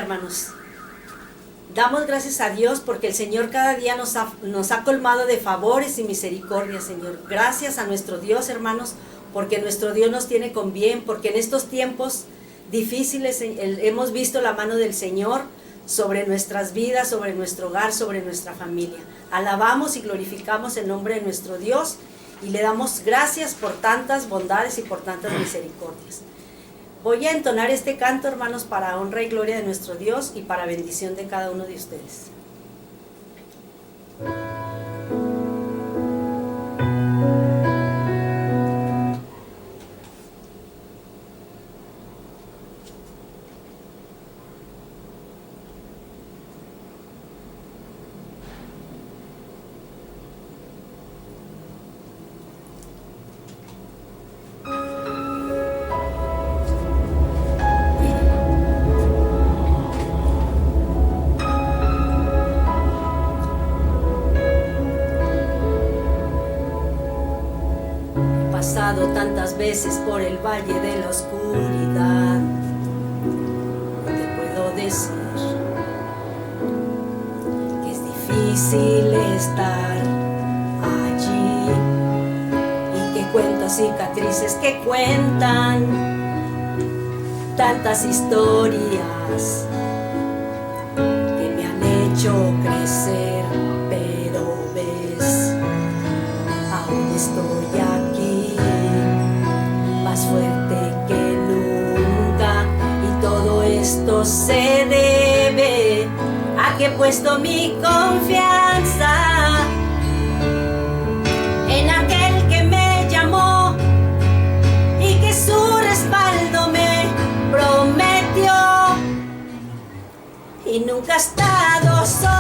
hermanos. Damos gracias a Dios porque el Señor cada día nos ha colmado de favores y misericordias, Señor. Gracias a nuestro Dios, hermanos, porque nuestro Dios nos tiene con bien, porque en estos tiempos difíciles hemos visto la mano del Señor sobre nuestras vidas, sobre nuestro hogar, sobre nuestra familia. Alabamos y glorificamos el nombre de nuestro Dios y le damos gracias por tantas bondades y por tantas misericordias. Voy a entonar este canto, hermanos, para honra y gloria de nuestro Dios y para bendición de cada uno de ustedes. Tantas veces por el valle de la oscuridad, no te puedo decir que es difícil estar allí y que cuento cicatrices que cuentan tantas historias que me han hecho crecer, pero ves, aún estoy aquí, más fuerte que nunca, y todo esto se debe a que he puesto mi confianza en aquel que me llamó y que su respaldo me prometió, y nunca he estado solo.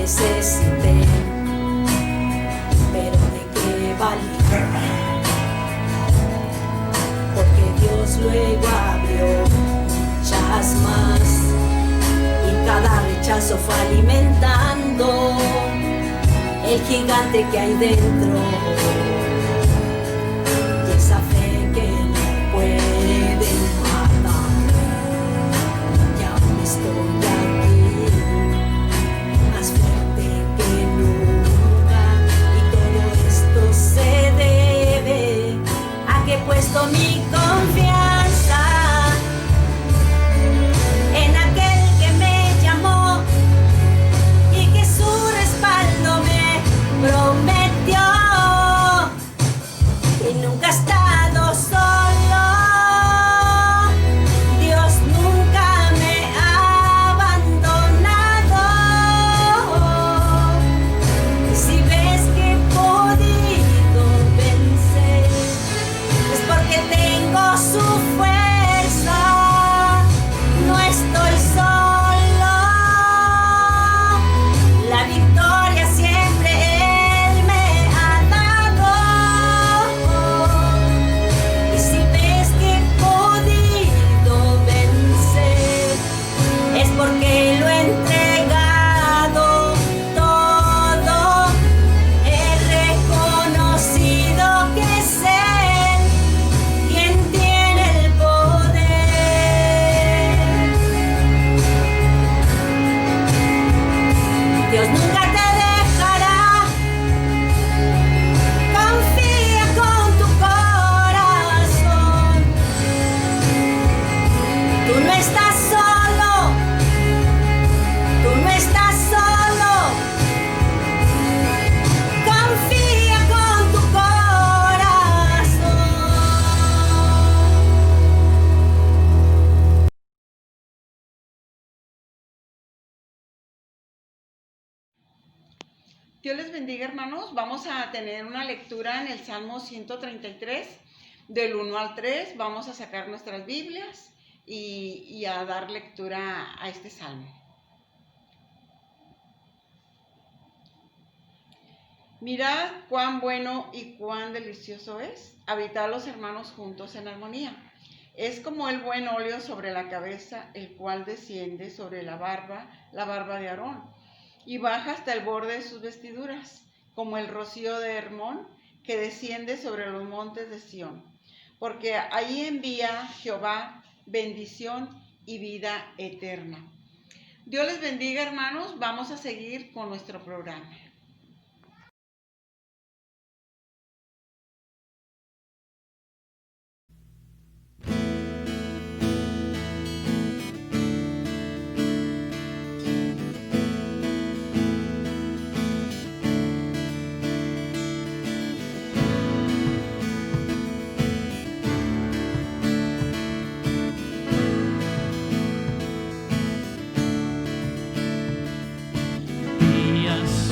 Necesité, pero de qué valía, porque Dios luego abrió muchas más y cada rechazo fue alimentando el gigante que hay dentro, y esa fe que no puede matar, y aún estoy aquí, más fuerte que nunca, y todo esto se debe a que he puesto mi confianza en aquel que me llamó y que su respaldo me prometió, Dios les bendiga, hermanos. Vamos a tener una lectura en el Salmo 133, del 1 al 3. Vamos a sacar nuestras Biblias y a dar lectura a este salmo. Mirad cuán bueno y cuán delicioso es habitar los hermanos juntos en armonía. Es como el buen óleo sobre la cabeza, el cual desciende sobre la barba de Aarón, y baja hasta el borde de sus vestiduras, como el rocío de Hermón, que desciende sobre los montes de Sión. Porque ahí envía Jehová bendición y vida eterna. Dios les bendiga, hermanos. Vamos a seguir con nuestro programa. Días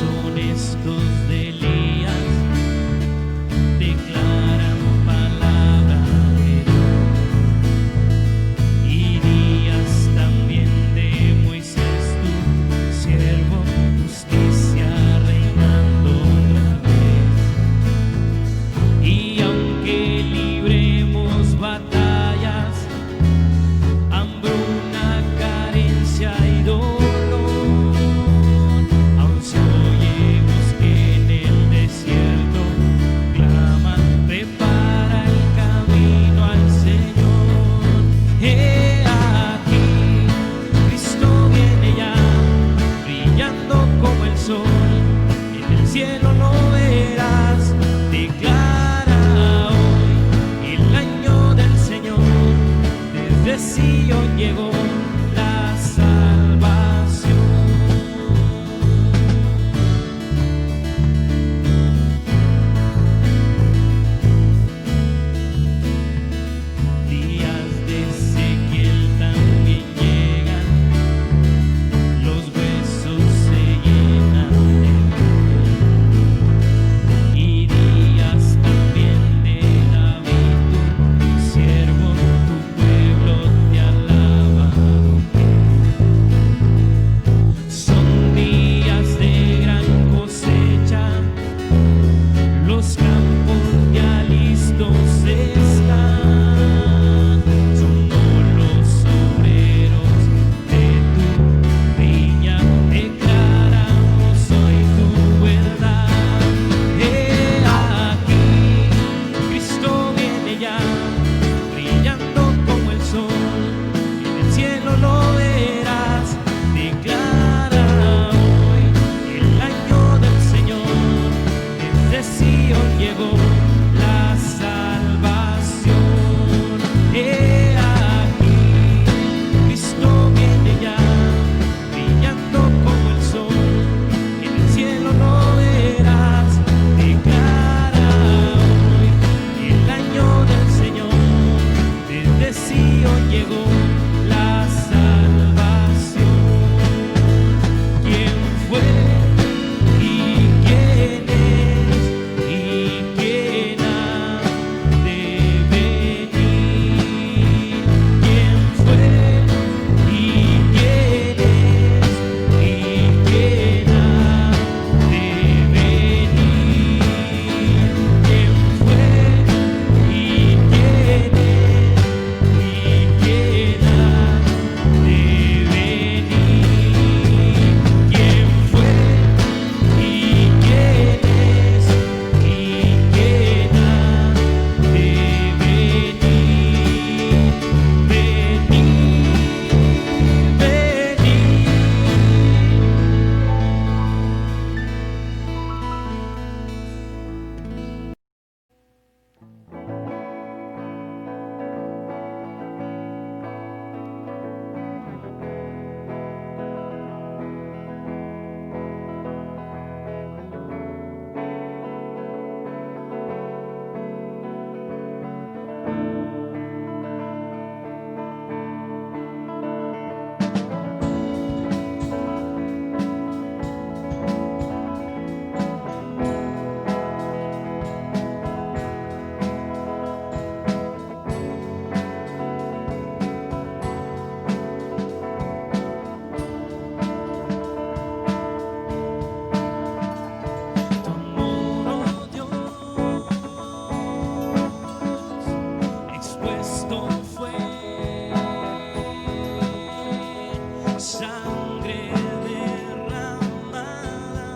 sangre derramada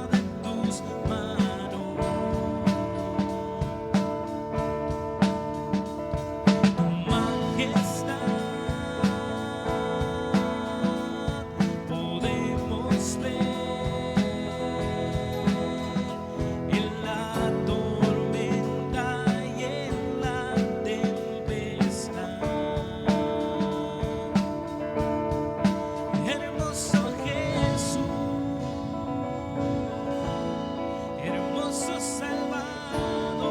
de tus manos, tu majestad podemos ver en la tormenta y en la tempestad. Hermoso Jesús, hermoso Salvador,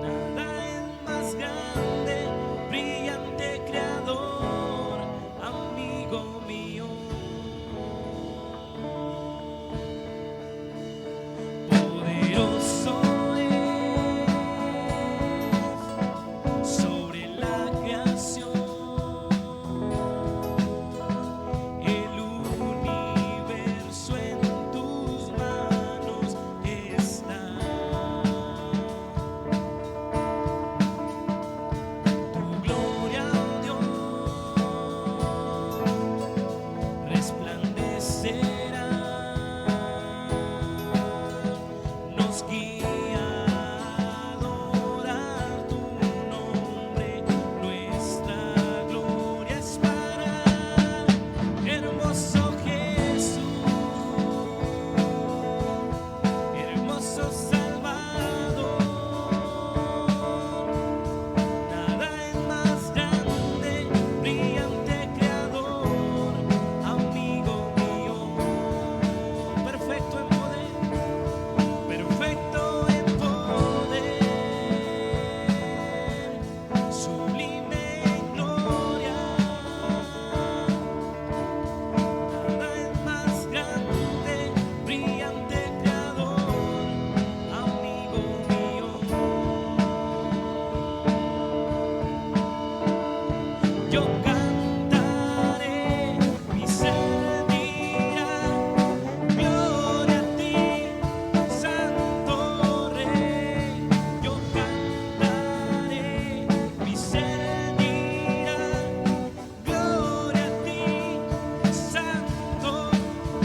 nada es más grande, brillante Creador, amigo mío. Poderoso es sobre la creación, el universo en tus manos está. Tu gloria, oh Dios, resplandecerá, nos guía a adorar tu nombre, nuestra gloria es para hermoso Jesús, hermoso Salvador, nada es más grande, brillante Creador, amigo mío, perfecto en poder, sublime en gloria, nada es más grande, brillante Creador, amigo mío. Yo cantaré, mi ser dirá, gloria a ti, Santo Rey. Yo cantaré, mi ser dirá, gloria a ti, Santo,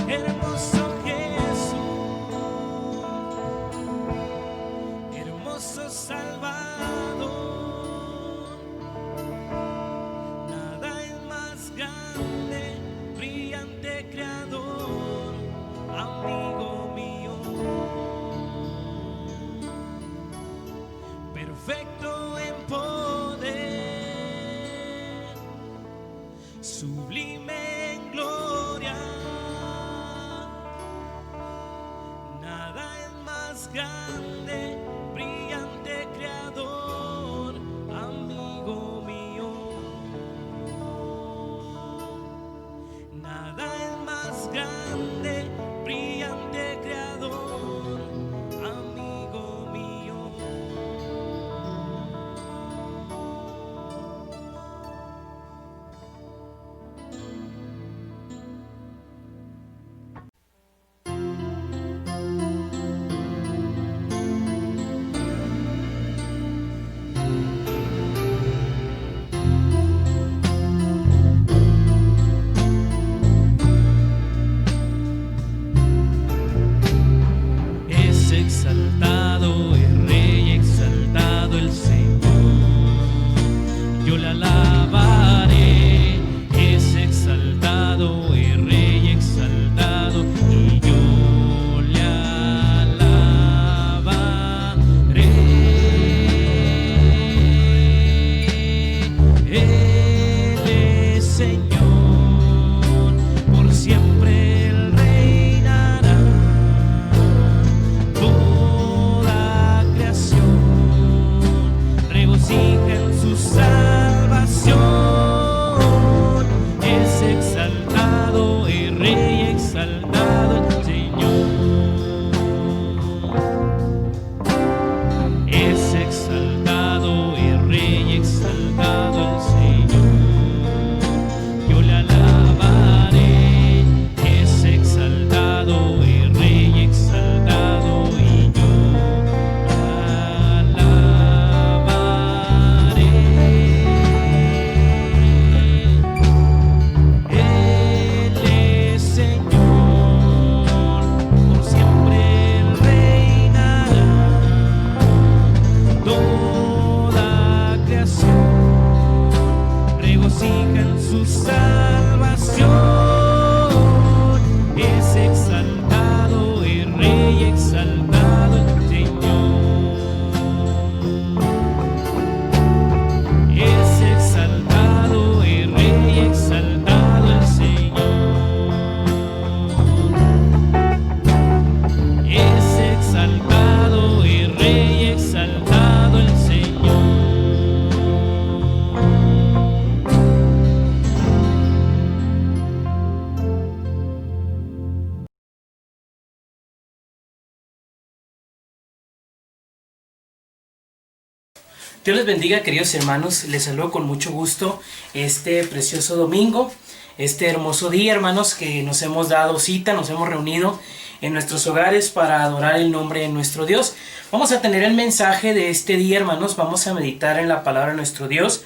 hermoso Jesús, hermoso Salvador, nada es más grande, brillante Creador, amigo mío, perfecto en poder, sublime en gloria, nada es más grande, brillante Creador, amigo mío, nada es más grande, brillante Creador, amigo mío. su salvación. Es exaltado el Rey, exaltado el Señor. Es exaltado el Rey, exaltado el Señor. Es exaltado el Rey, exaltado el Señor. Dios les bendiga, queridos hermanos. Les saludo con mucho gusto este precioso domingo, este hermoso día, hermanos, que nos hemos dado cita, nos hemos reunido en nuestros hogares para adorar el nombre de nuestro Dios. Vamos a tener el mensaje de este día, hermanos. Vamos a meditar en la palabra de nuestro Dios.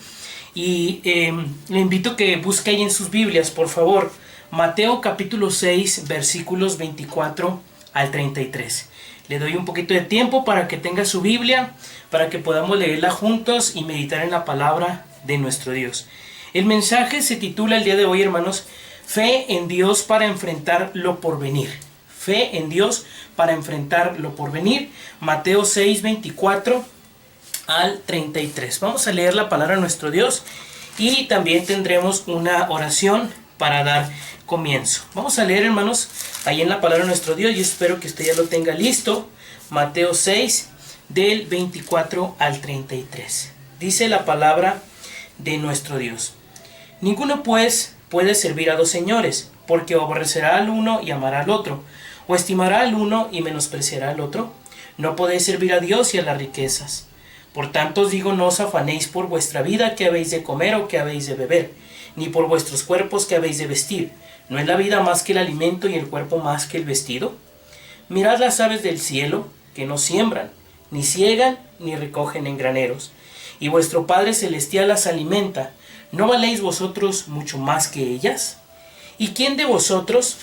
Y le invito a que busque ahí en sus Biblias, por favor, Mateo capítulo 6, versículos 24 al 33. Le doy un poquito de tiempo para que tenga su Biblia, para que podamos leerla juntos y meditar en la palabra de nuestro Dios. El mensaje se titula el día de hoy, hermanos, Fe en Dios para enfrentar lo porvenir. Fe en Dios para enfrentar lo porvenir. Mateo 6, 24 al 33. Vamos a leer la palabra de nuestro Dios y también tendremos una oración para dar comienzo. Vamos a leer, hermanos, ahí en la palabra de nuestro Dios, y espero que usted ya lo tenga listo. Mateo 6, del 24 al 33. Dice la palabra de nuestro Dios: Ninguno pues puede servir a dos señores, porque o aborrecerá al uno y amará al otro, o estimará al uno y menospreciará al otro. No podéis servir a Dios y a las riquezas. Por tanto os digo, no os afanéis por vuestra vida, que habéis de comer o que habéis de beber, ni por vuestros cuerpos, que habéis de vestir. ¿No es la vida más que el alimento y el cuerpo más que el vestido? Mirad las aves del cielo, que no siembran, ni ciegan, ni recogen en graneros, y vuestro Padre Celestial las alimenta. ¿No valéis vosotros mucho más que ellas? ¿Y quién de vosotros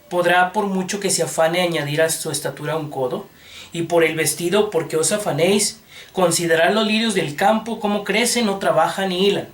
podrá, por mucho que se afane, añadir a su estatura un codo? Y por el vestido, ¿por qué os afanéis? Considerad los lirios del campo, cómo crecen, no trabajan ni hilan.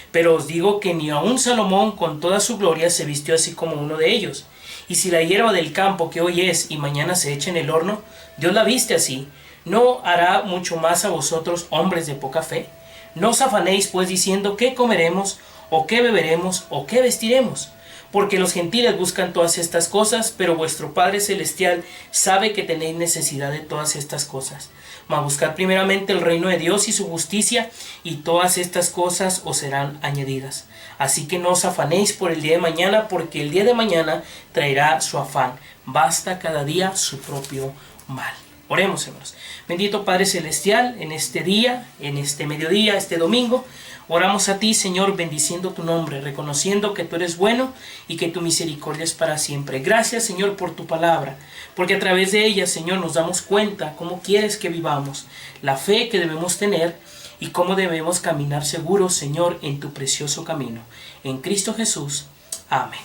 Pero os digo que ni aun Salomón con toda su gloria se vistió así como uno de ellos. Y si la hierba del campo, que hoy es y mañana se echa en el horno, Dios la viste así, ¿no hará mucho más a vosotros, hombres de poca fe? No os afanéis pues diciendo qué comeremos, o qué beberemos, o qué vestiremos, porque los gentiles buscan todas estas cosas, pero vuestro Padre Celestial sabe que tenéis necesidad de todas estas cosas. Mas buscad primeramente el reino de Dios y su justicia, y todas estas cosas os serán añadidas. Así que no os afanéis por el día de mañana, porque el día de mañana traerá su afán. Basta cada día su propio mal. Oremos, hermanos. Bendito Padre Celestial, en este día, en este mediodía, este domingo, oramos a ti, Señor, bendiciendo tu nombre, reconociendo que tú eres bueno y que tu misericordia es para siempre. Gracias, Señor, por tu palabra, porque a través de ella, Señor, nos damos cuenta cómo quieres que vivamos, la fe que debemos tener y cómo debemos caminar seguros, Señor, en tu precioso camino. En Cristo Jesús. Amén.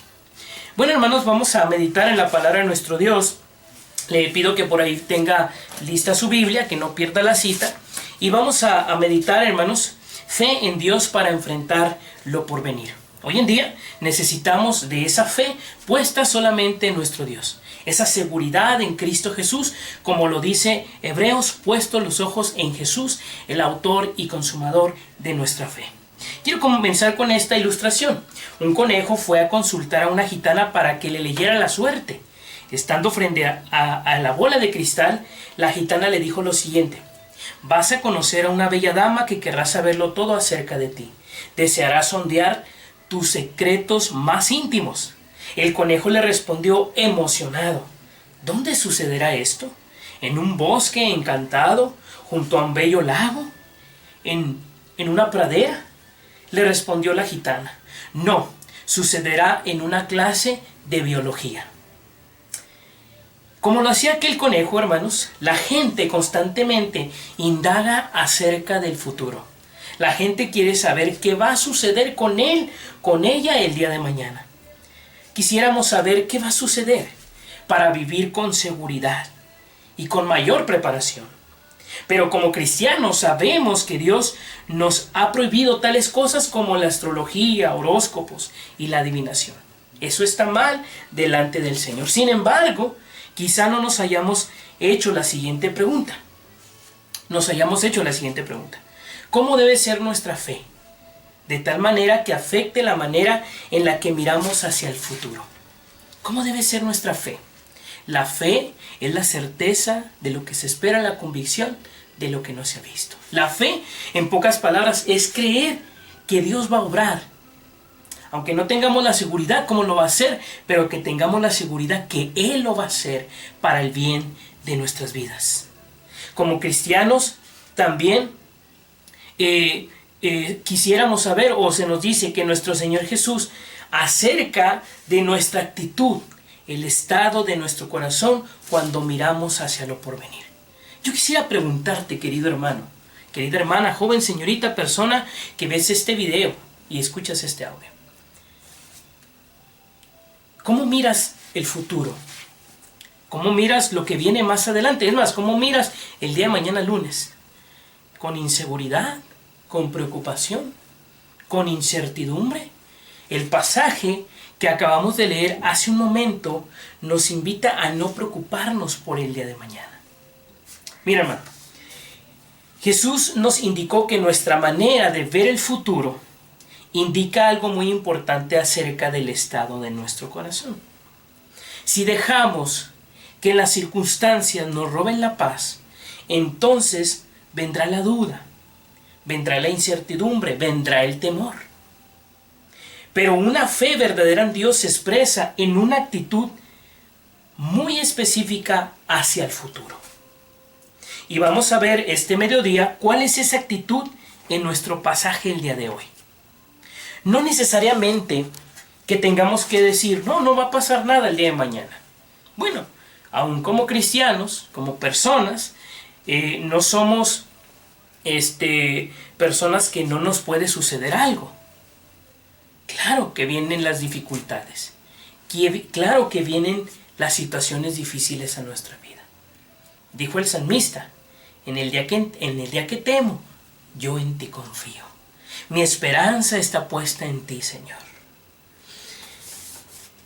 Bueno, hermanos, vamos a meditar en la palabra de nuestro Dios. Le pido que por ahí tenga lista su Biblia, que no pierda la cita. Y vamos a meditar, hermanos, fe en Dios para enfrentar lo porvenir. Hoy en día necesitamos de esa fe puesta solamente en nuestro Dios. Esa seguridad en Cristo Jesús, como lo dice Hebreos, puesto los ojos en Jesús, el autor y consumador de nuestra fe. Quiero comenzar con esta ilustración. Un conejo fue a consultar a una gitana para que le leyera la suerte. Estando frente a la bola de cristal, la gitana le dijo lo siguiente: vas a conocer a una bella dama que querrá saberlo todo acerca de ti. Deseará sondear tus secretos más íntimos. El conejo le respondió emocionado: ¿dónde sucederá esto? ¿En un bosque encantado? ¿Junto a un bello lago? ¿En una pradera? Le respondió la gitana: no, sucederá en una clase de biología. Como lo hacía aquel conejo, hermanos, la gente constantemente indaga acerca del futuro. La gente quiere saber qué va a suceder con él, con ella el día de mañana. Quisiéramos saber qué va a suceder para vivir con seguridad y con mayor preparación. Pero como cristianos sabemos que Dios nos ha prohibido tales cosas como la astrología, horóscopos y la adivinación. Eso está mal delante del Señor. Sin embargo, quizá no nos hayamos hecho la siguiente pregunta. ¿Cómo debe ser nuestra fe? De tal manera que afecte la manera en la que miramos hacia el futuro. ¿Cómo debe ser nuestra fe? La fe es la certeza de lo que se espera, la convicción de lo que no se ha visto. La fe, en pocas palabras, es creer que Dios va a obrar. Aunque no tengamos la seguridad cómo lo va a hacer, pero que tengamos la seguridad que Él lo va a hacer para el bien de nuestras vidas. Como cristianos, también quisiéramos saber, o se nos dice que nuestro Señor Jesús, acerca de nuestra actitud, el estado de nuestro corazón cuando miramos hacia lo porvenir. Yo quisiera preguntarte, querido hermano, querida hermana, joven, señorita, persona que ves este video y escuchas este audio. ¿Cómo miras el futuro? ¿Cómo miras lo que viene más adelante? Es más, ¿cómo miras el día de mañana lunes? ¿Con inseguridad? ¿Con preocupación? ¿Con incertidumbre? El pasaje que acabamos de leer hace un momento nos invita a no preocuparnos por el día de mañana. Mira, hermano, Jesús nos indicó que nuestra manera de ver el futuro indica algo muy importante acerca del estado de nuestro corazón. Si dejamos que las circunstancias nos roben la paz, entonces vendrá la duda, vendrá la incertidumbre, vendrá el temor. Pero una fe verdadera en Dios se expresa en una actitud muy específica hacia el futuro. Y vamos a ver este mediodía cuál es esa actitud en nuestro pasaje el día de hoy. No necesariamente que tengamos que decir, no va a pasar nada el día de mañana. Bueno, aún como cristianos, como personas, no somos personas que no nos puede suceder algo. Claro que vienen las dificultades. Claro que vienen las situaciones difíciles a nuestra vida. Dijo el salmista, en el día que temo, yo en ti confío. Mi esperanza está puesta en ti, Señor.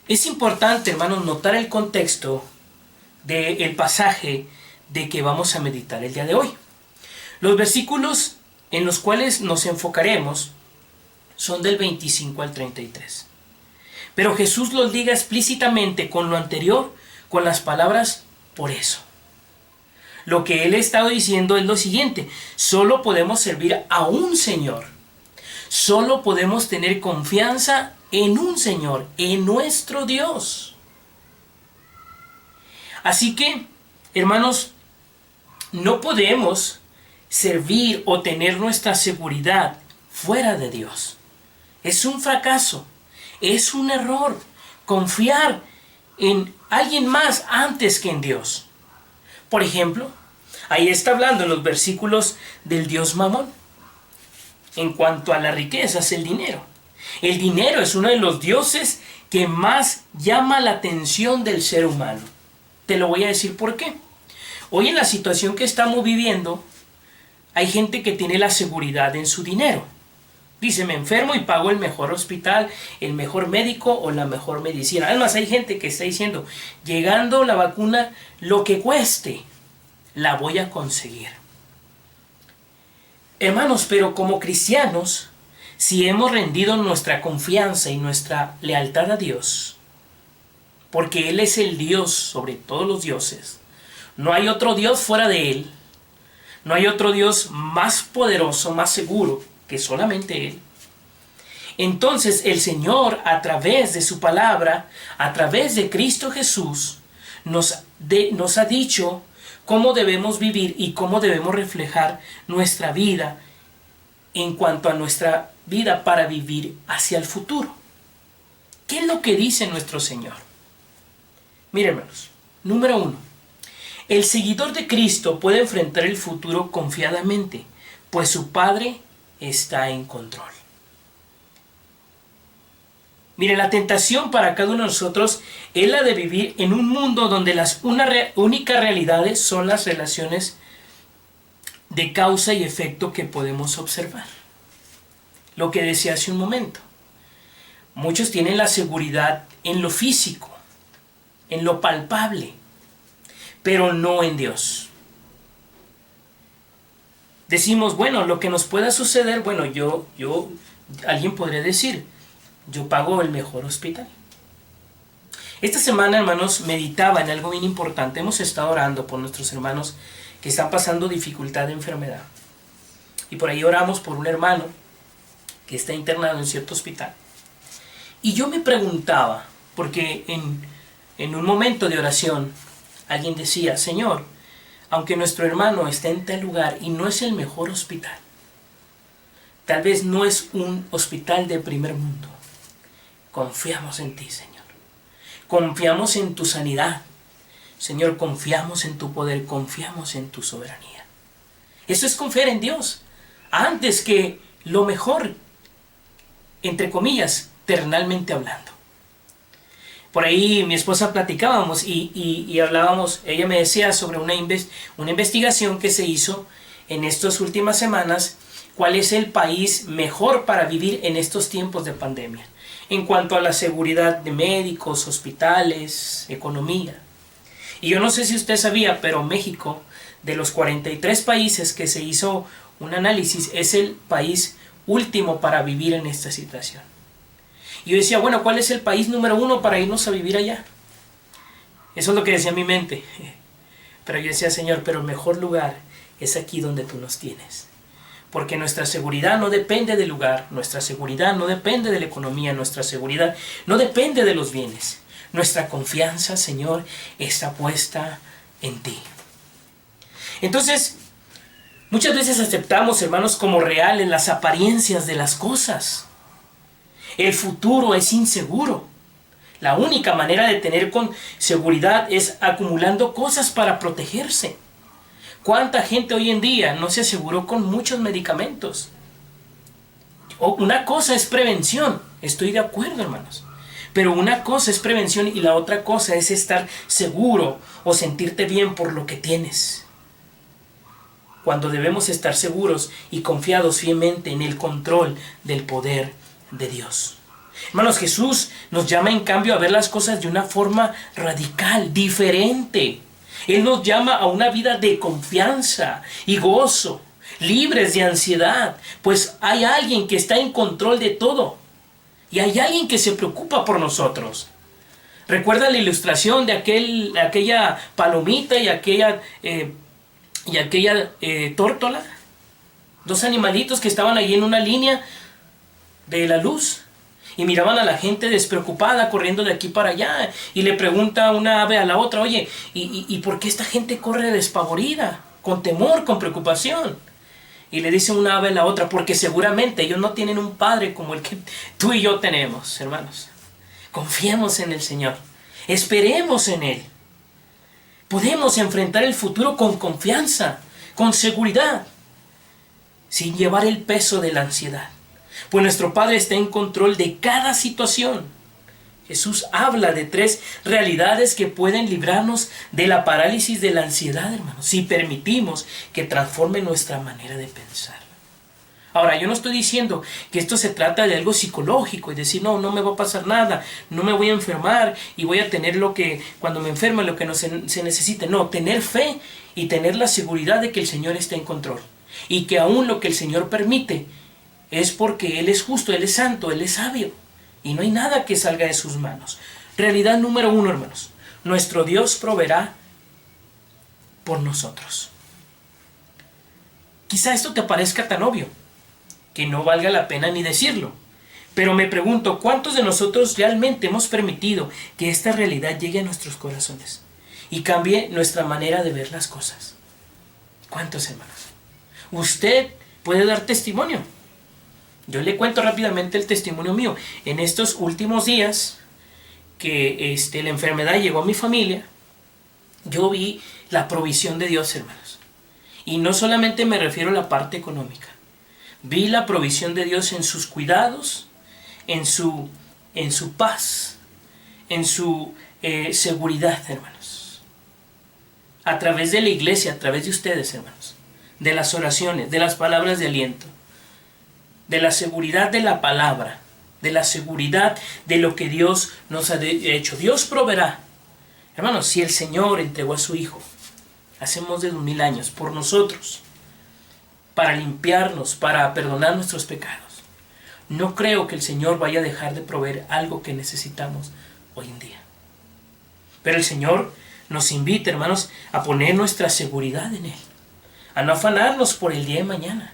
Es importante, hermanos, notar el contexto del pasaje de que vamos a meditar el día de hoy. Los versículos en los cuales nos enfocaremos son del 25 al 33. Pero Jesús los liga explícitamente con lo anterior, con las palabras por eso. Lo que Él ha estado diciendo es lo siguiente: solo podemos servir a un Señor. Solo podemos tener confianza en un Señor, en nuestro Dios. Así que, hermanos, no podemos servir o tener nuestra seguridad fuera de Dios. Es un fracaso, es un error confiar en alguien más antes que en Dios. Por ejemplo, ahí está hablando en los versículos del dios Mamón. En cuanto a las riquezas, el dinero. El dinero es uno de los dioses que más llama la atención del ser humano. Te lo voy a decir por qué. Hoy en la situación que estamos viviendo, hay gente que tiene la seguridad en su dinero. Dice, me enfermo y pago el mejor hospital, el mejor médico o la mejor medicina. Además, hay gente que está diciendo, llegando la vacuna, lo que cueste, la voy a conseguir. Hermanos, pero como cristianos, si hemos rendido nuestra confianza y nuestra lealtad a Dios, porque Él es el Dios sobre todos los dioses, no hay otro Dios fuera de Él, no hay otro Dios más poderoso, más seguro que solamente Él. Entonces el Señor, a través de su palabra, a través de Cristo Jesús, nos ha dicho cómo debemos vivir y cómo debemos reflejar nuestra vida en cuanto a nuestra vida para vivir hacia el futuro. ¿Qué es lo que dice nuestro Señor? Miren, hermanos, número 1. El seguidor de Cristo puede enfrentar el futuro confiadamente, pues su Padre está en control. Mire, la tentación para cada uno de nosotros es la de vivir en un mundo donde las únicas realidades son las relaciones de causa y efecto que podemos observar. Lo que decía hace un momento. Muchos tienen la seguridad en lo físico, en lo palpable, pero no en Dios. Decimos, bueno, lo que nos pueda suceder, bueno, alguien podría decir, yo pago el mejor hospital. Esta semana, hermanos, meditaba en algo bien importante. Hemos estado orando por nuestros hermanos que están pasando dificultad de enfermedad. Y por ahí oramos por un hermano que está internado en cierto hospital. Y yo me preguntaba, porque en un momento de oración, alguien decía, Señor, aunque nuestro hermano esté en tal lugar y no es el mejor hospital, tal vez no es un hospital de primer mundo, confiamos en ti, Señor. Confiamos en tu sanidad. Señor, confiamos en tu poder, confiamos en tu soberanía. Eso es confiar en Dios, antes que lo mejor, entre comillas, terrenalmente hablando. Por ahí mi esposa platicábamos y hablábamos, ella me decía sobre una investigación que se hizo en estas últimas semanas, cuál es el país mejor para vivir en estos tiempos de pandemia, en cuanto a la seguridad de médicos, hospitales, economía. Y yo no sé si usted sabía, pero México, de los 43 países que se hizo un análisis, es el país último para vivir en esta situación. Y yo decía, bueno, ¿cuál es el país número 1 para irnos a vivir allá? Eso es lo que decía mi mente. Pero yo decía, Señor, pero el mejor lugar es aquí donde tú nos tienes. Porque nuestra seguridad no depende del lugar, nuestra seguridad no depende de la economía, nuestra seguridad no depende de los bienes. Nuestra confianza, Señor, está puesta en ti. Entonces, muchas veces aceptamos, hermanos, como reales las apariencias de las cosas. El futuro es inseguro. La única manera de tener con seguridad es acumulando cosas para protegerse. ¿Cuánta gente hoy en día no se aseguró con muchos medicamentos? Una cosa es prevención, estoy de acuerdo, hermanos. Pero una cosa es prevención y la otra cosa es estar seguro o sentirte bien por lo que tienes. Cuando debemos estar seguros y confiados fielmente en el control del poder de Dios. Hermanos, Jesús nos llama en cambio a ver las cosas de una forma radical, diferente. Él nos llama a una vida de confianza y gozo, libres de ansiedad, pues hay alguien que está en control de todo y hay alguien que se preocupa por nosotros. ¿Recuerda la ilustración de aquella palomita y aquella tórtola? Dos animalitos que estaban ahí en una línea de la luz y miraban a la gente despreocupada corriendo de aquí para allá, y le pregunta una ave a la otra, oye, ¿y por qué esta gente corre despavorida, con temor, con preocupación? Y le dice una ave a la otra, porque seguramente ellos no tienen un padre como el que tú y yo tenemos, hermanos. Confiemos en el Señor, esperemos en Él. Podemos enfrentar el futuro con confianza, con seguridad, sin llevar el peso de la ansiedad. Pues nuestro Padre está en control de cada situación. Jesús habla de 3 realidades que pueden librarnos de la parálisis de la ansiedad, hermanos, si permitimos que transforme nuestra manera de pensar. Ahora, yo no estoy diciendo que esto se trata de algo psicológico y decir, no me va a pasar nada, no me voy a enfermar y voy a tener lo que, cuando me enferme, lo que no se necesite. No, tener fe y tener la seguridad de que el Señor está en control y que aún lo que el Señor permite es porque Él es justo, Él es santo, Él es sabio y no hay nada que salga de sus manos. Realidad número 1, hermanos, nuestro Dios proveerá por nosotros. Quizá esto te parezca tan obvio que no valga la pena ni decirlo, pero me pregunto, ¿cuántos de nosotros realmente hemos permitido que esta realidad llegue a nuestros corazones y cambie nuestra manera de ver las cosas? ¿Cuántos, hermanos? Usted puede dar testimonio. Yo le cuento rápidamente el testimonio mío. En estos últimos días que la enfermedad llegó a mi familia, yo vi la provisión de Dios, hermanos. Y no solamente me refiero a la parte económica. Vi la provisión de Dios en sus cuidados, en su paz, en su seguridad, hermanos. A través de la iglesia, a través de ustedes, hermanos. de las oraciones, de las palabras de aliento, de la seguridad de la palabra, de la seguridad de lo que Dios nos ha hecho. Dios proveerá. Hermanos, si el Señor entregó a su Hijo hace más de 2000 años por nosotros, para limpiarnos, para perdonar nuestros pecados, no creo que el Señor vaya a dejar de proveer algo que necesitamos hoy en día. Pero el Señor nos invita, hermanos, a poner nuestra seguridad en Él, a no afanarnos por el día de mañana,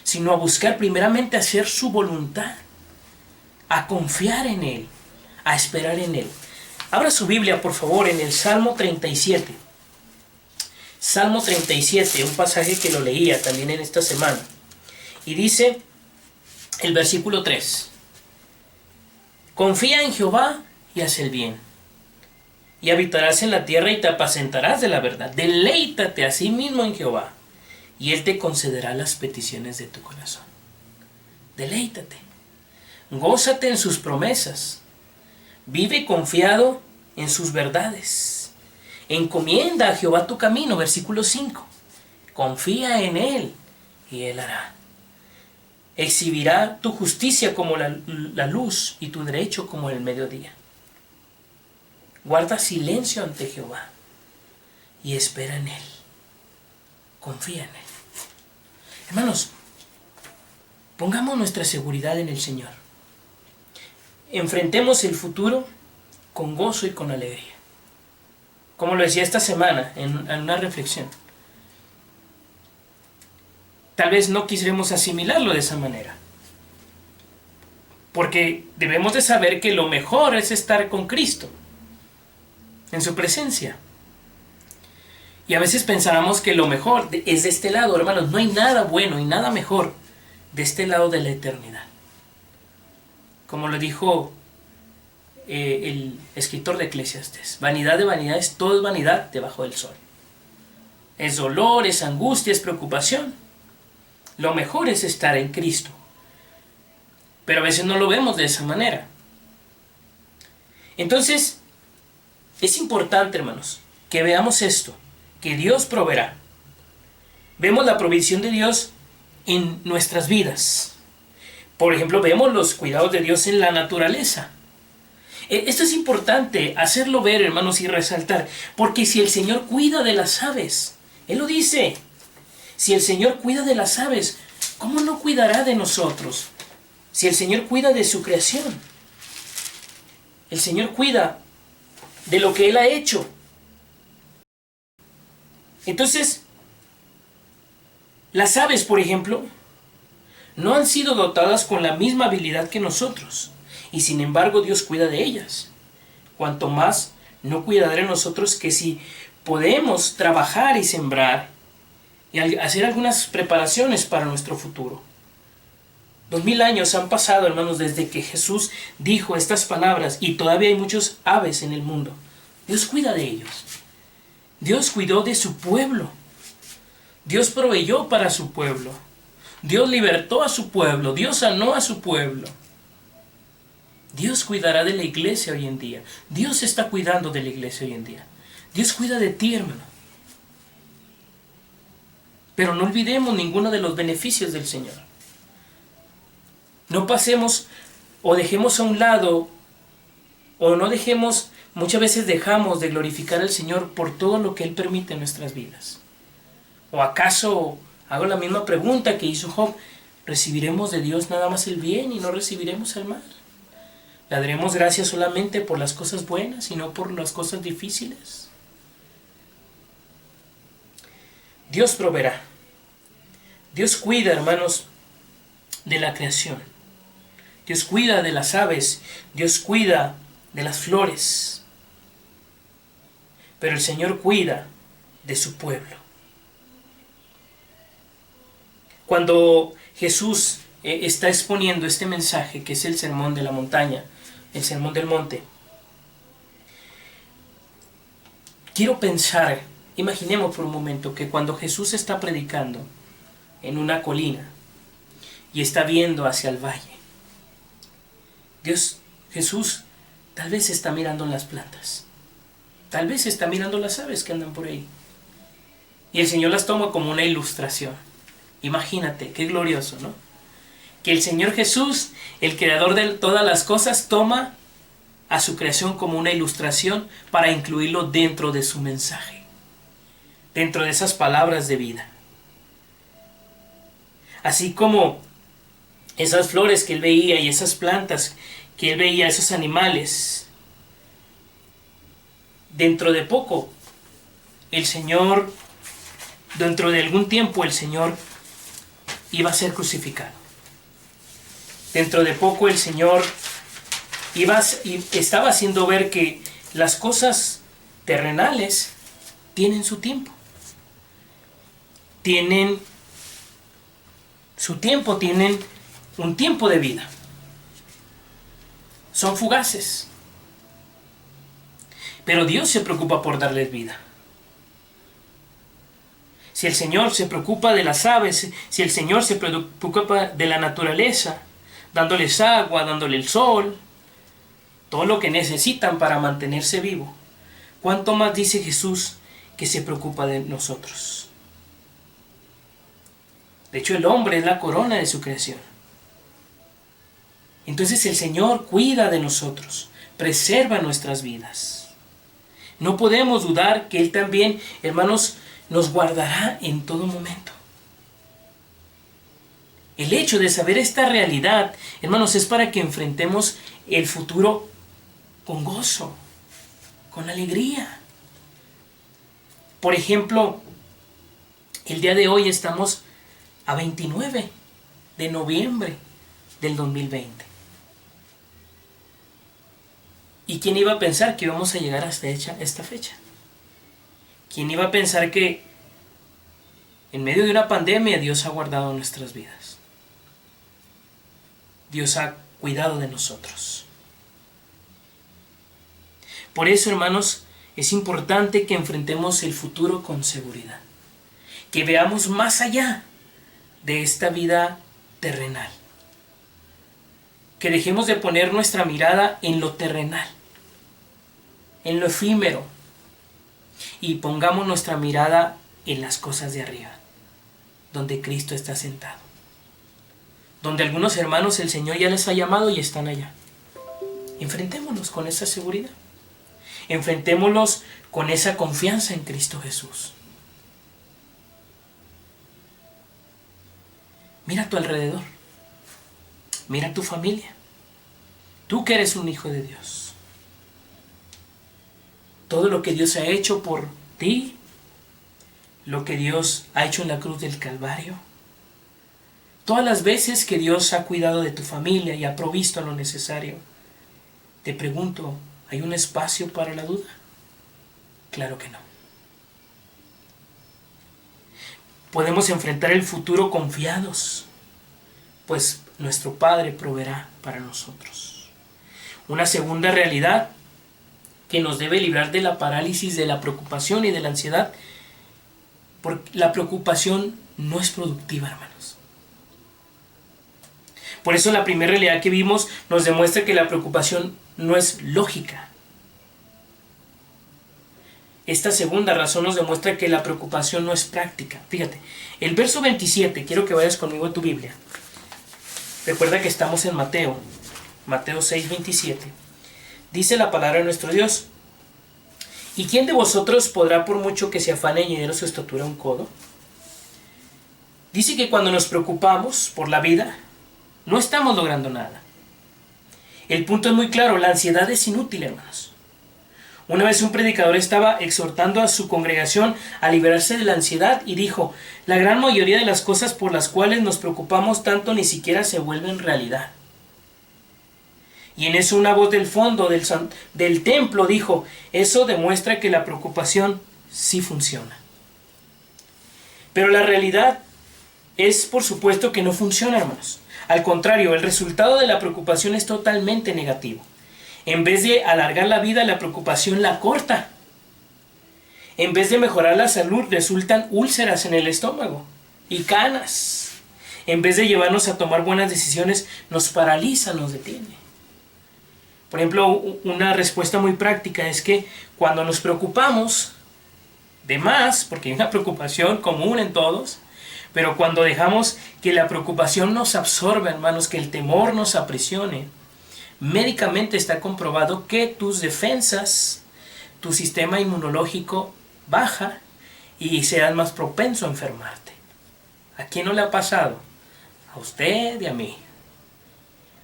sino a buscar primeramente hacer su voluntad, a confiar en Él, a esperar en Él. Abra su Biblia, por favor, en el Salmo 37. Salmo 37, un pasaje que lo leía también en esta semana. Y dice el versículo 3. Confía en Jehová y haz el bien, y habitarás en la tierra y te apacentarás de la verdad. Deleítate a sí mismo en Jehová, y Él te concederá las peticiones de tu corazón. Deleítate. Gózate en sus promesas. Vive confiado en sus verdades. Encomienda a Jehová tu camino, versículo 5. Confía en Él y Él hará. Exhibirá tu justicia como la luz y tu derecho como el mediodía. Guarda silencio ante Jehová y espera en Él. Confía en Él. Hermanos, pongamos nuestra seguridad en el Señor. Enfrentemos el futuro con gozo y con alegría. Como lo decía esta semana en una reflexión. Tal vez no quisiéramos asimilarlo de esa manera, porque debemos de saber que lo mejor es estar con Cristo, en su presencia. Y a veces pensábamos que lo mejor es de este lado, hermanos. No hay nada bueno y nada mejor de este lado de la eternidad. Como lo dijo el escritor de Eclesiastés: vanidad de vanidades, todo es vanidad debajo del sol. Es dolor, es angustia, es preocupación. Lo mejor es estar en Cristo. Pero a veces no lo vemos de esa manera. Entonces, es importante, hermanos, que veamos esto, que Dios proveerá. Vemos la provisión de Dios en nuestras vidas. Por ejemplo, vemos los cuidados de Dios en la naturaleza. Esto es importante hacerlo ver, hermanos, y resaltar, porque si el Señor cuida de las aves, Él lo dice, si el Señor cuida de las aves, ¿cómo no cuidará de nosotros? Si el Señor cuida de su creación, el Señor cuida de lo que Él ha hecho. Entonces, las aves, por ejemplo, no han sido dotadas con la misma habilidad que nosotros, y sin embargo Dios cuida de ellas. Cuanto más no cuidará de nosotros, que si podemos trabajar y sembrar y hacer algunas preparaciones para nuestro futuro. 2000 años han pasado, hermanos, desde que Jesús dijo estas palabras, y todavía hay muchos aves en el mundo. Dios cuida de ellos. Dios cuidó de su pueblo. Dios proveyó para su pueblo. Dios libertó a su pueblo. Dios sanó a su pueblo. Dios cuidará de la iglesia hoy en día. Dios está cuidando de la iglesia hoy en día. Dios cuida de ti, hermano. Pero no olvidemos ninguno de los beneficios del Señor. No pasemos o dejemos a un lado, o no dejemos, muchas veces dejamos de glorificar al Señor por todo lo que Él permite en nuestras vidas. ¿O acaso hago la misma pregunta que hizo Job? ¿Recibiremos de Dios nada más el bien y no recibiremos el mal? ¿Le daremos gracias solamente por las cosas buenas y no por las cosas difíciles? Dios proveerá. Dios cuida, hermanos, de la creación. Dios cuida de las aves. Dios cuida de las flores. Pero el Señor cuida de su pueblo. Cuando Jesús está exponiendo este mensaje, que es el sermón de la montaña, el sermón del monte, quiero pensar, imaginemos por un momento que cuando Jesús está predicando en una colina y está viendo hacia el valle, Jesús tal vez está mirando las plantas, tal vez está mirando las aves que andan por ahí, Y el Señor las toma como una ilustración. Imagínate, qué glorioso, ¿no? Que el Señor Jesús, el creador de todas las cosas, toma a su creación como una ilustración para incluirlo dentro de su mensaje, dentro de esas palabras de vida. Así como esas flores que él veía y esas plantas que él veía, esos animales, dentro de poco, el Señor, dentro de algún tiempo, el Señor iba a ser crucificado. Dentro de poco el Señor estaba haciendo ver que las cosas terrenales tienen su tiempo. Tienen su tiempo, tienen un tiempo de vida. Son fugaces. Pero Dios se preocupa por darles vida. Si el Señor se preocupa de las aves, si el Señor se preocupa de la naturaleza, dándoles agua, dándole el sol, todo lo que necesitan para mantenerse vivo, ¿cuánto más dice Jesús que se preocupa de nosotros? De hecho, el hombre es la corona de su creación. Entonces el Señor cuida de nosotros, preserva nuestras vidas. No podemos dudar que Él también, hermanos, nos guardará en todo momento. El hecho de saber esta realidad, hermanos, es para que enfrentemos el futuro con gozo, con alegría. Por ejemplo, el día de hoy estamos a 29 de noviembre del 2020. ¿Y quién iba a pensar que íbamos a llegar hasta esta fecha? ¿Quién iba a pensar que en medio de una pandemia Dios ha guardado nuestras vidas? Dios ha cuidado de nosotros. Por eso, hermanos, es importante que enfrentemos el futuro con seguridad. Que veamos más allá de esta vida terrenal. Que dejemos de poner nuestra mirada en lo terrenal, en lo efímero, y pongamos nuestra mirada en las cosas de arriba, donde Cristo está sentado. Donde algunos hermanos el Señor ya les ha llamado y están allá. Enfrentémonos con esa seguridad. Enfrentémoslos con esa confianza en Cristo Jesús. Mira a tu alrededor. Mira a tu familia. Tú que eres un hijo de Dios. Todo lo que Dios ha hecho por ti, lo que Dios ha hecho en la cruz del Calvario, todas las veces que Dios ha cuidado de tu familia y ha provisto lo necesario, te pregunto, ¿hay un espacio para la duda? Claro que no. Podemos enfrentar el futuro confiados, pues nuestro Padre proveerá para nosotros. Una segunda realidad que nos debe librar de la parálisis, de la preocupación y de la ansiedad, porque la preocupación no es productiva, hermanos. Por eso la primera realidad que vimos nos demuestra que la preocupación no es lógica. Esta segunda razón nos demuestra que la preocupación no es práctica. Fíjate, el verso 27, quiero que vayas conmigo a tu Biblia. Recuerda que estamos en Mateo 6, 27. Dice la palabra de nuestro Dios: ¿y quién de vosotros podrá, por mucho que se afane, añadir a su estatura un codo? Dice que cuando nos preocupamos por la vida, no estamos logrando nada. El punto es muy claro, la ansiedad es inútil, hermanos. Una vez un predicador estaba exhortando a su congregación a liberarse de la ansiedad y dijo: la gran mayoría de las cosas por las cuales nos preocupamos tanto ni siquiera se vuelven realidad. Y en eso una voz del fondo del templo dijo: eso demuestra que la preocupación sí funciona. Pero la realidad es, por supuesto, que no funciona, hermanos. Al contrario, el resultado de la preocupación es totalmente negativo. En vez de alargar la vida, la preocupación la corta. En vez de mejorar la salud, resultan úlceras en el estómago y canas. En vez de llevarnos a tomar buenas decisiones, nos paraliza, nos detiene. Por ejemplo, una respuesta muy práctica es que cuando nos preocupamos, de más, porque hay una preocupación común en todos, pero cuando dejamos que la preocupación nos absorba, hermanos, que el temor nos aprisione, médicamente está comprobado que tus defensas, tu sistema inmunológico baja y serás más propenso a enfermarte. ¿A quién no le ha pasado? A usted y a mí.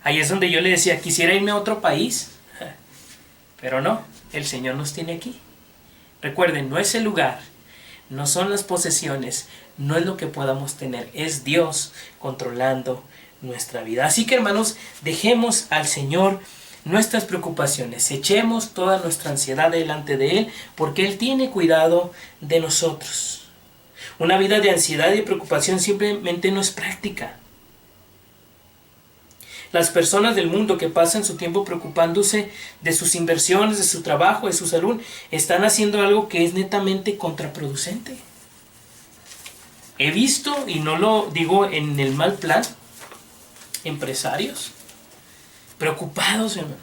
Ahí es donde yo le decía, quisiera irme a otro país, pero no, el Señor nos tiene aquí. Recuerden, no es el lugar, no son las posesiones, no es lo que podamos tener, es Dios controlando nuestra vida. Así que, hermanos, dejemos al Señor nuestras preocupaciones, echemos toda nuestra ansiedad delante de Él, porque Él tiene cuidado de nosotros. Una vida de ansiedad y preocupación simplemente no es práctica. Las personas del mundo que pasan su tiempo preocupándose de sus inversiones, de su trabajo, de su salud, están haciendo algo que es netamente contraproducente. He visto, y no lo digo en el mal plan, empresarios preocupados, hermanos.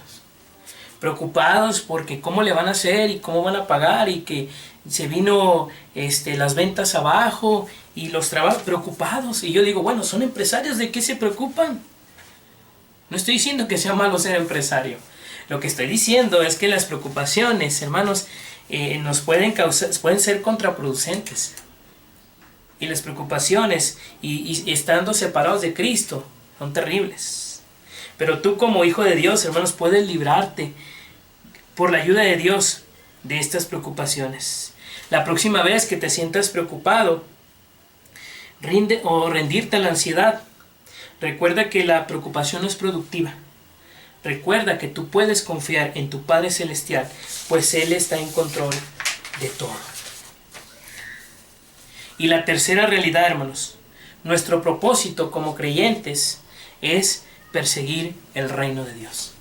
Preocupados porque cómo le van a hacer y cómo van a pagar y que se vino las ventas abajo y los trabajos, preocupados. Y yo digo, bueno, son empresarios, ¿de qué se preocupan? No estoy diciendo que sea malo ser empresario. Lo que estoy diciendo es que las preocupaciones, hermanos, nos pueden ser contraproducentes. Y las preocupaciones, y estando separados de Cristo, son terribles. Pero tú como hijo de Dios, hermanos, puedes librarte por la ayuda de Dios de estas preocupaciones. La próxima vez que te sientas preocupado, rendirte a la ansiedad, recuerda que la preocupación no es productiva. Recuerda que tú puedes confiar en tu Padre Celestial, pues Él está en control de todo. Y la tercera realidad, hermanos, nuestro propósito como creyentes es perseguir el reino de Dios,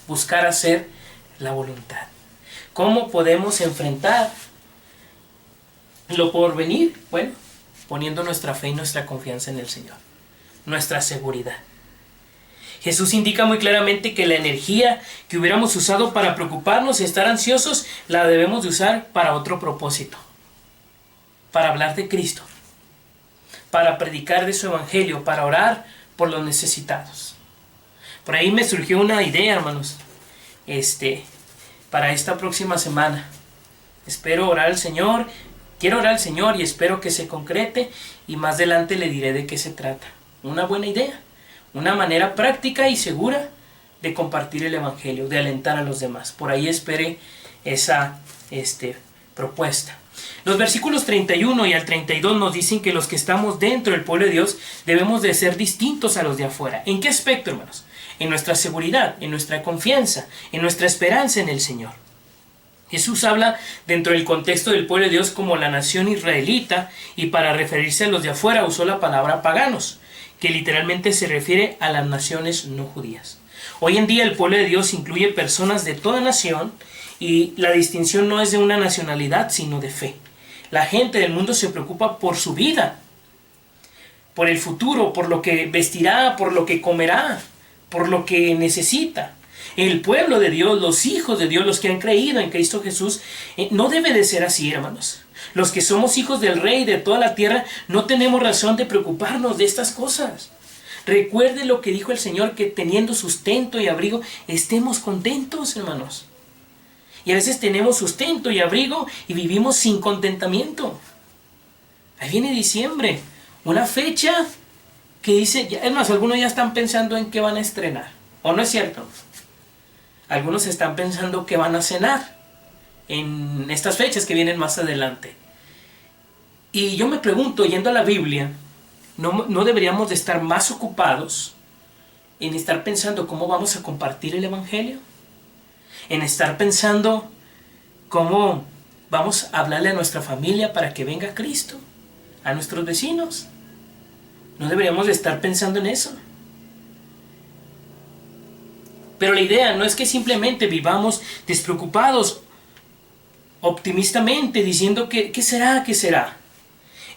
buscar hacer la voluntad. ¿Cómo podemos enfrentar lo por venir? Bueno, poniendo nuestra fe y nuestra confianza en el Señor, nuestra seguridad. Jesús indica muy claramente que la energía que hubiéramos usado para preocuparnos y estar ansiosos, la debemos de usar para otro propósito, para hablar de Cristo, para predicar de su evangelio, para orar por los necesitados. Por ahí me surgió una idea, hermanos, para esta próxima semana. Espero orar al Señor, quiero orar al Señor y espero que se concrete y más adelante le diré de qué se trata. Una buena idea, una manera práctica y segura de compartir el evangelio, de alentar a los demás. Por ahí esperé esa propuesta. Los versículos 31 y al 32 nos dicen que los que estamos dentro del pueblo de Dios debemos de ser distintos a los de afuera. ¿En qué aspecto, hermanos? En nuestra seguridad, en nuestra confianza, en nuestra esperanza en el Señor. Jesús habla dentro del contexto del pueblo de Dios como la nación israelita, y para referirse a los de afuera usó la palabra paganos, que literalmente se refiere a las naciones no judías. Hoy en día el pueblo de Dios incluye personas de toda nación, y la distinción no es de una nacionalidad, sino de fe. La gente del mundo se preocupa por su vida, por el futuro, por lo que vestirá, por lo que comerá, por lo que necesita. El pueblo de Dios, los hijos de Dios, los que han creído en Cristo Jesús, no debe de ser así, hermanos. Los que somos hijos del Rey de toda la tierra, no tenemos razón de preocuparnos de estas cosas. Recuerde lo que dijo el Señor, que teniendo sustento y abrigo, estemos contentos, hermanos. Y a veces tenemos sustento y abrigo y vivimos sin contentamiento. Ahí viene diciembre, una fecha que dice, es más, algunos ya están pensando en qué van a estrenar. ¿O no es cierto? Algunos están pensando que van a cenar en estas fechas que vienen más adelante. Y yo me pregunto, yendo a la Biblia, ¿no deberíamos de estar más ocupados en estar pensando cómo vamos a compartir el evangelio? En estar pensando cómo vamos a hablarle a nuestra familia para que venga Cristo, a nuestros vecinos. No deberíamos de estar pensando en eso. Pero la idea no es que simplemente vivamos despreocupados, optimistamente, diciendo que ¿qué será? ¿Qué será?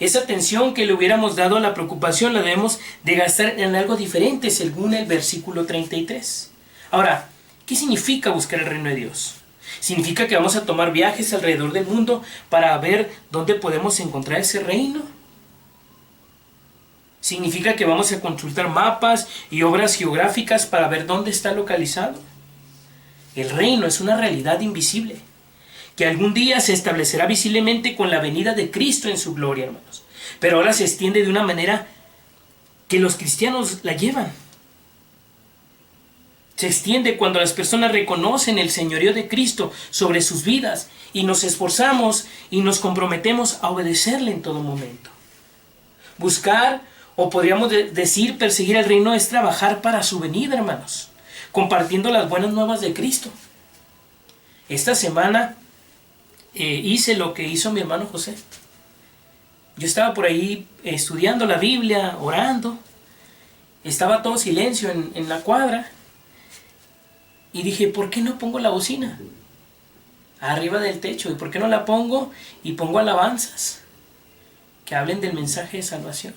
Esa atención que le hubiéramos dado a la preocupación la debemos de gastar en algo diferente, según el versículo 33. Ahora, ¿qué significa buscar el reino de Dios? ¿Significa que vamos a tomar viajes alrededor del mundo para ver dónde podemos encontrar ese reino? ¿Significa que vamos a consultar mapas y obras geográficas para ver dónde está localizado? El reino es una realidad invisible, que algún día se establecerá visiblemente con la venida de Cristo en su gloria, hermanos. Pero ahora se extiende de una manera que los cristianos la llevan. Se extiende cuando las personas reconocen el señorío de Cristo sobre sus vidas y nos esforzamos y nos comprometemos a obedecerle en todo momento. Buscar, o podríamos decir, perseguir el reino es trabajar para su venida, hermanos, compartiendo las buenas nuevas de Cristo. Esta semana hice lo que hizo mi hermano José. Yo estaba por ahí estudiando la Biblia, orando. Estaba todo silencio en la cuadra. Y dije, ¿por qué no pongo la bocina arriba del techo? ¿Y por qué no la pongo y pongo alabanzas que hablen del mensaje de salvación?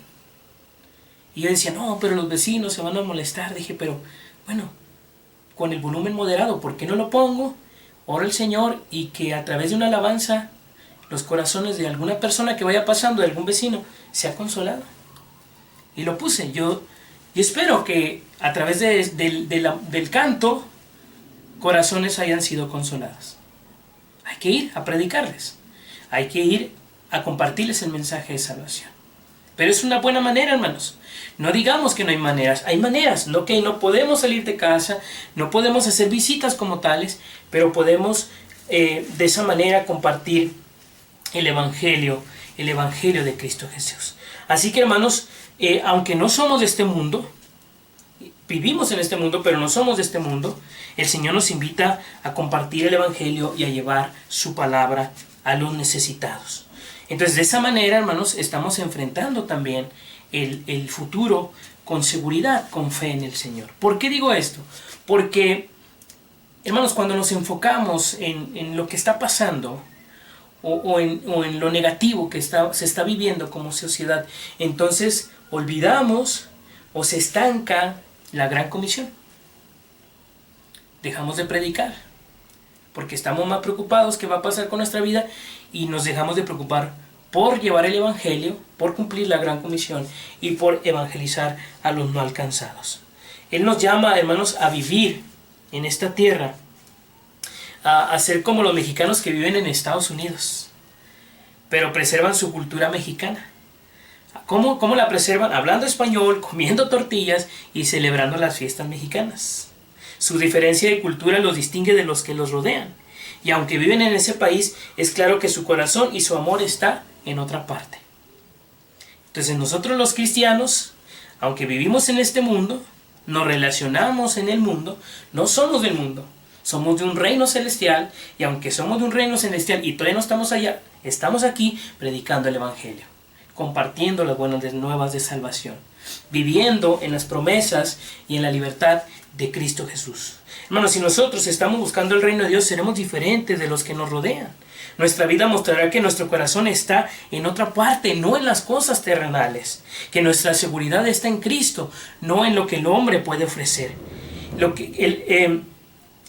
Y yo decía, no, pero los vecinos se van a molestar. Dije, pero bueno, con el volumen moderado, ¿por qué no lo pongo? Oro al Señor y que a través de una alabanza los corazones de alguna persona que vaya pasando, de algún vecino, sea consolado. Y lo puse. Yo espero que a través del canto, corazones hayan sido consolados. Hay que ir a predicarles. Hay que ir a compartirles el mensaje de salvación. Pero es una buena manera, hermanos. No digamos que no hay maneras. Hay maneras. No podemos salir de casa, no podemos hacer visitas como tales, pero podemos de esa manera compartir el Evangelio de Cristo Jesús. Así que, hermanos, aunque no somos de este mundo, vivimos en este mundo, pero no somos de este mundo, el Señor nos invita a compartir el Evangelio y a llevar su palabra a los necesitados. Entonces, de esa manera, hermanos, estamos enfrentando también el futuro con seguridad, con fe en el Señor. ¿Por qué digo esto? Porque, hermanos, cuando nos enfocamos en lo que está pasando o en lo negativo que se está viviendo como sociedad, entonces olvidamos o se estanca la gran comisión. Dejamos de predicar porque estamos más preocupados qué va a pasar con nuestra vida y nos dejamos de preocupar por llevar el Evangelio, por cumplir la gran comisión y por evangelizar a los no alcanzados. Él nos llama, hermanos, a vivir en esta tierra, a ser como los mexicanos que viven en Estados Unidos, pero preservan su cultura mexicana. ¿Cómo la preservan? Hablando español, comiendo tortillas y celebrando las fiestas mexicanas. Su diferencia de cultura los distingue de los que los rodean. Y aunque viven en ese país, es claro que su corazón y su amor está en otra parte. Entonces nosotros los cristianos, aunque vivimos en este mundo, nos relacionamos en el mundo, no somos del mundo. Somos de un reino celestial, y aunque somos de un reino celestial y todavía no estamos allá, estamos aquí predicando el Evangelio, compartiendo las buenas nuevas de salvación, viviendo en las promesas y en la libertad de Cristo Jesús. Hermanos, si nosotros estamos buscando el reino de Dios, seremos diferentes de los que nos rodean. Nuestra vida mostrará que nuestro corazón está en otra parte, no en las cosas terrenales, que nuestra seguridad está en Cristo, no en lo que el hombre puede ofrecer.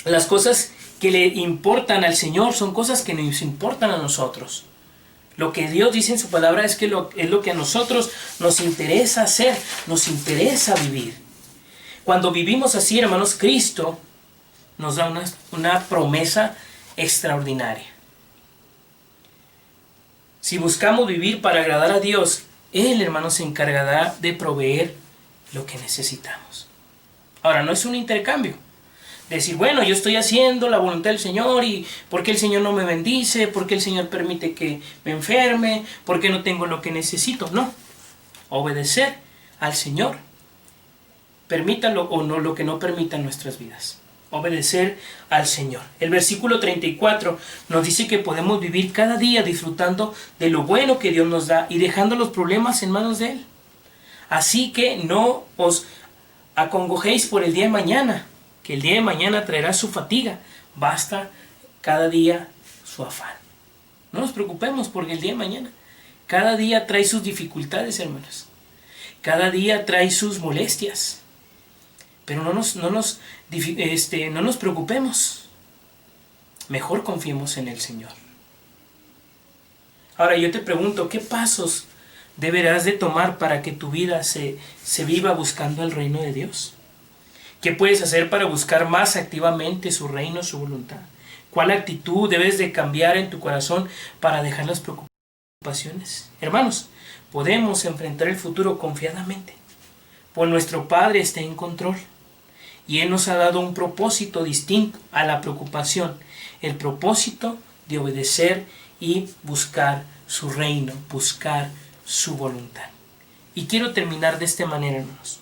Las cosas que le importan al Señor son cosas que nos importan a nosotros. Lo que Dios dice en su palabra es lo que a nosotros nos interesa hacer, nos interesa vivir. Cuando vivimos así, hermanos, Cristo nos da una promesa extraordinaria. Si buscamos vivir para agradar a Dios, Él, hermanos, se encargará de proveer lo que necesitamos. Ahora, no es un intercambio. Decir, bueno, yo estoy haciendo la voluntad del Señor y ¿por qué el Señor no me bendice? ¿Por qué el Señor permite que me enferme? ¿Por qué no tengo lo que necesito? No. Obedecer al Señor. Permítalo o no lo que no permita en nuestras vidas. Obedecer al Señor. El versículo 34 nos dice que podemos vivir cada día disfrutando de lo bueno que Dios nos da y dejando los problemas en manos de Él. Así que no os acongojéis por el día de mañana, que el día de mañana traerá su fatiga. Basta cada día su afán. No nos preocupemos porque el día de mañana, cada día trae sus dificultades, hermanos. Cada día trae sus molestias. Pero no nos preocupemos. mejor confiemos en el Señor. Ahora yo te pregunto, ¿qué pasos deberás de tomar para que tu vida se viva buscando el reino de Dios? ¿Qué puedes hacer para buscar más activamente su reino, su voluntad? ¿Cuál actitud debes de cambiar en tu corazón para dejar las preocupaciones? Hermanos, podemos enfrentar el futuro confiadamente, pues nuestro Padre está en control y Él nos ha dado un propósito distinto a la preocupación, el propósito de obedecer y buscar su reino, buscar su voluntad. Y quiero terminar de esta manera, hermanos.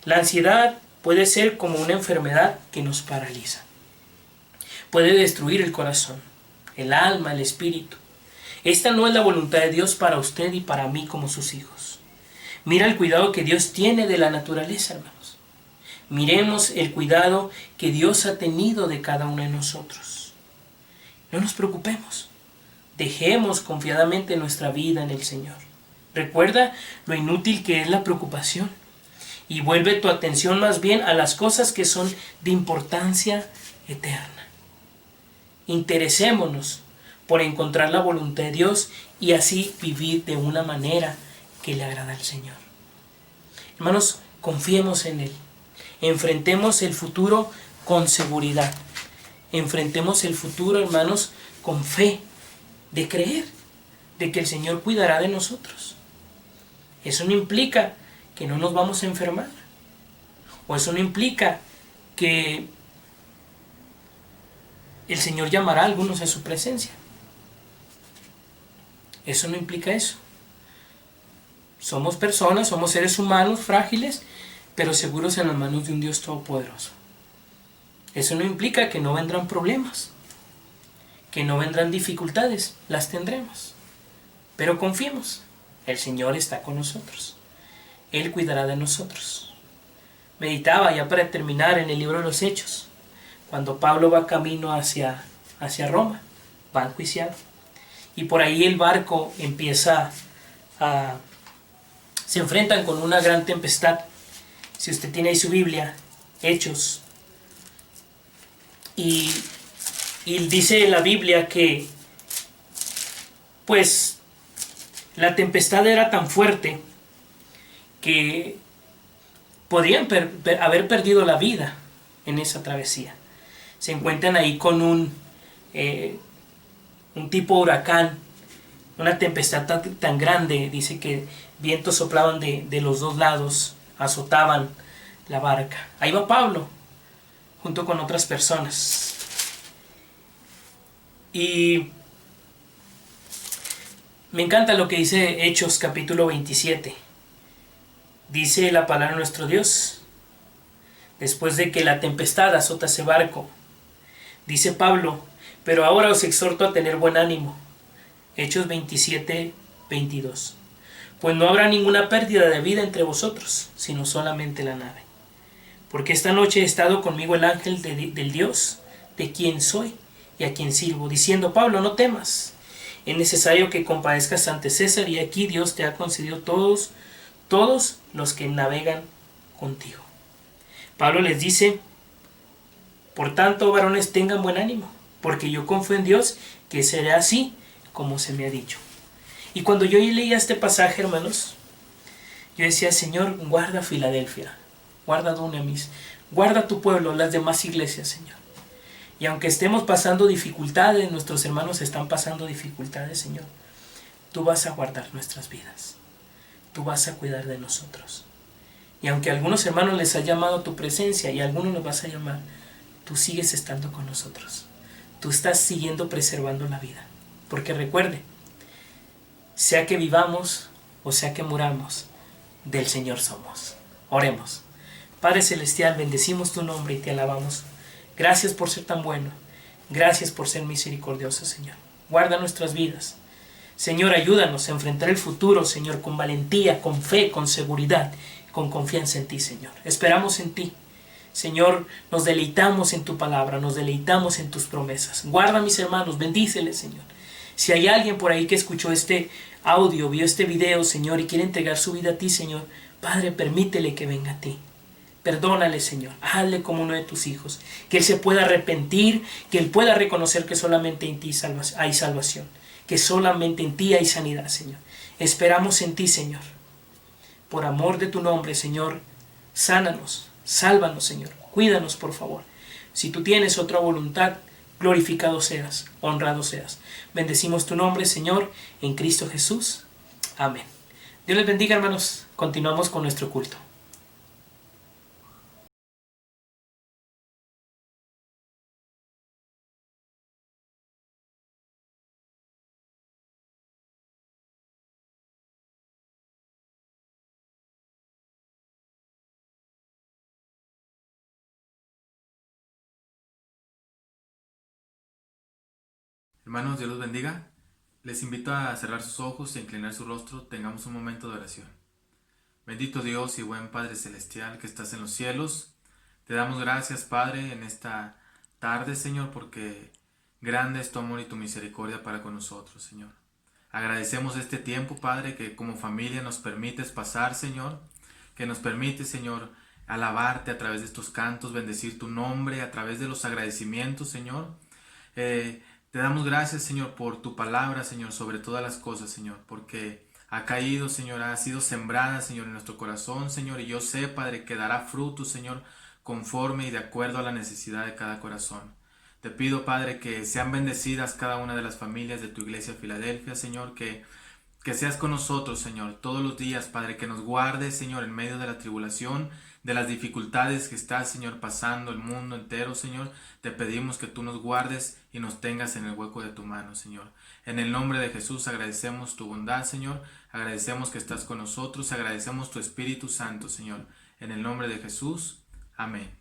La ansiedad puede ser como una enfermedad que nos paraliza. Puede destruir el corazón, el alma, el espíritu. Esta no es la voluntad de Dios para usted y para mí como sus hijos. Mira el cuidado que Dios tiene de la naturaleza, hermanos. Miremos el cuidado que Dios ha tenido de cada uno de nosotros. No nos preocupemos. Dejemos confiadamente nuestra vida en el Señor. Recuerda lo inútil que es la preocupación y vuelve tu atención más bien a las cosas que son de importancia eterna. Interesémonos por encontrar la voluntad de Dios y así vivir de una manera que le agrada al Señor. Hermanos, confiemos en Él. Enfrentemos el futuro con seguridad. Enfrentemos el futuro, hermanos, con fe, de creer, de que el Señor cuidará de nosotros. Eso no implica que no nos vamos a enfermar. O eso no implica que el Señor llamará a algunos a su presencia. Eso no implica eso. Somos personas, somos seres humanos frágiles, pero seguros en las manos de un Dios todopoderoso. Eso no implica que no vendrán problemas, que no vendrán dificultades, las tendremos. Pero confiemos, el Señor está con nosotros. Él cuidará de nosotros. Meditaba ya para terminar en el libro de los Hechos, cuando Pablo va camino hacia Roma, va enjuiciado. Y por ahí el barco se enfrentan con una gran tempestad. Si usted tiene ahí su Biblia, Hechos, y dice la Biblia que pues la tempestad era tan fuerte que podían haber perdido la vida en esa travesía. Se encuentran ahí con un tipo huracán, una tempestad tan grande, dice que vientos soplaban de los dos lados, azotaban la barca. Ahí va Pablo, junto con otras personas. Y me encanta lo que dice Hechos capítulo 27. Dice la palabra de nuestro Dios, después de que la tempestad azota ese barco, dice Pablo: pero ahora os exhorto a tener buen ánimo. Hechos 27, 22. Pues no habrá ninguna pérdida de vida entre vosotros, sino solamente la nave. Porque esta noche he estado conmigo el ángel del Dios, de quien soy y a quien sirvo, diciendo: Pablo, no temas. Es necesario que compadezcas ante César, y aquí Dios te ha concedido todos los que navegan contigo. Pablo les dice: por tanto, varones, tengan buen ánimo, porque yo confío en Dios que será así como se me ha dicho. Y cuando yo leía este pasaje, hermanos, yo decía: Señor, guarda Filadelfia, guarda Dunamis, guarda tu pueblo, las demás iglesias, Señor. Y aunque estemos pasando dificultades, nuestros hermanos están pasando dificultades, Señor, tú vas a guardar nuestras vidas, tú vas a cuidar de nosotros. Y aunque a algunos hermanos les ha llamado a tu presencia y a algunos nos vas a llamar, tú sigues estando con nosotros. Tú estás siguiendo preservando la vida. Porque recuerde, sea que vivamos o sea que muramos, del Señor somos. Oremos. Padre Celestial, bendecimos tu nombre y te alabamos. Gracias por ser tan bueno. Gracias por ser misericordioso, Señor. Guarda nuestras vidas. Señor, ayúdanos a enfrentar el futuro, Señor, con valentía, con fe, con seguridad, con confianza en ti, Señor. Esperamos en ti. Señor, nos deleitamos en tu palabra, nos deleitamos en tus promesas. Guarda a mis hermanos, bendíceles, Señor. Si hay alguien por ahí que escuchó este audio, vio este video, Señor, y quiere entregar su vida a ti, Señor, Padre, permítele que venga a ti. Perdónale, Señor. Hazle como uno de tus hijos. Que Él se pueda arrepentir, que Él pueda reconocer que solamente en ti hay salvación, que solamente en ti hay sanidad, Señor. Esperamos en ti, Señor. Por amor de tu nombre, Señor, sánanos, sálvanos, Señor. Cuídanos, por favor. Si tú tienes otra voluntad, glorificado seas, honrado seas. Bendecimos tu nombre, Señor, en Cristo Jesús. Amén. Dios les bendiga, hermanos. Continuamos con nuestro culto. Hermanos, Dios los bendiga. Les invito a cerrar sus ojos y a inclinar su rostro. Tengamos un momento de oración. Bendito Dios y buen Padre Celestial que estás en los cielos. Te damos gracias, Padre, en esta tarde, Señor, porque grande es tu amor y tu misericordia para con nosotros, Señor. Agradecemos este tiempo, Padre, que como familia nos permites pasar, Señor. Que nos permites, Señor, alabarte a través de estos cantos, bendecir tu nombre a través de los agradecimientos, Señor. Te damos gracias, Señor, por tu palabra, Señor, sobre todas las cosas, Señor, porque ha caído, Señor, ha sido sembrada, Señor, en nuestro corazón, Señor, y yo sé, Padre, que dará fruto, Señor, conforme y de acuerdo a la necesidad de cada corazón. Te pido, Padre, que sean bendecidas cada una de las familias de tu iglesia Filadelfia, Señor, que seas con nosotros, Señor, todos los días, Padre, que nos guardes, Señor, en medio de la tribulación, de las dificultades que está, Señor, pasando el mundo entero, Señor. Te pedimos que tú nos guardes y nos tengas en el hueco de tu mano, Señor. En el nombre de Jesús agradecemos tu bondad, Señor. Agradecemos que estás con nosotros. Agradecemos tu Espíritu Santo, Señor. En el nombre de Jesús. Amén.